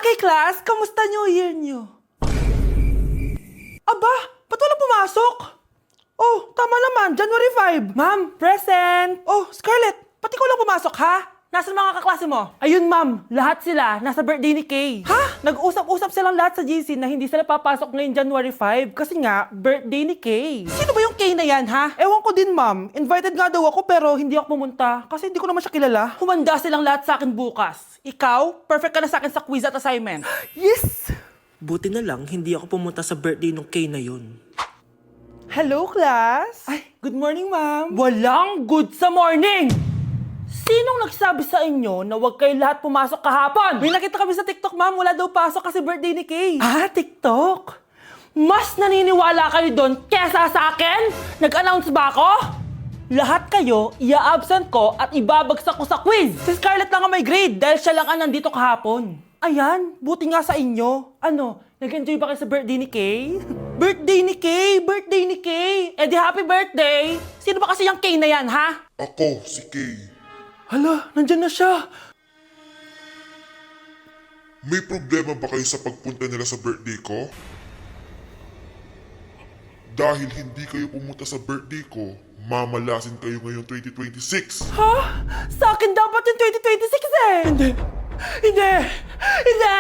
Okay, class, kamusta New Year niyo? Aba, ba't walang pumasok? Oh, tama naman, January 5. Ma'am, present! Oh, Scarlett, pati ko lang pumasok, ha? Nasaan mga kaklase mo? Ayun, ma'am. Lahat sila nasa birthday ni Kay. Ha? Nag-usap-usap silang lahat sa GC na hindi sila papasok ngayong January 5 kasi nga, birthday ni Kay. Sino ba yung Kay na yan, ha? Ewan ko din, ma'am. Invited nga daw ako pero hindi ako pumunta kasi hindi ko naman siya kilala. Humanda silang lahat sa akin bukas. Ikaw, perfect ka na sa akin sa quiz at assignment. Yes! Buti na lang, hindi ako pumunta sa birthday nung Kay na yun. Hello, class? Ay, good morning, ma'am. Walang good sa morning! Sinong nagsabi sa inyo na huwag kayo lahat pumasok kahapon? May nakita kami sa TikTok, ma'am. Wala daw pasok kasi birthday ni Kay. Ah, TikTok? Mas naniniwala kayo doon kesa sa akin? Nag-announce ba ako? Lahat kayo, ia-absent ko at ibabagsak ko sa quiz. Si Scarlett lang ang may grade dahil siya lang ang nandito kahapon. Ayan, buti nga sa inyo. Ano, nag-enjoy ba kayo sa birthday ni Kay? Birthday ni Kay! Birthday ni Kay! Eh di happy birthday! Sino ba kasi yung Kay na yan, ha? Ako, si Kay. Hala, nandyan na siya. May problema ba kayo sa pagpunta nila sa birthday ko? Dahil hindi kayo pumunta sa birthday ko, mamalasin kayo ngayong 2026. Ha? Sa akin dapat yung 2026 eh! Hindi! Hindi! Hindi!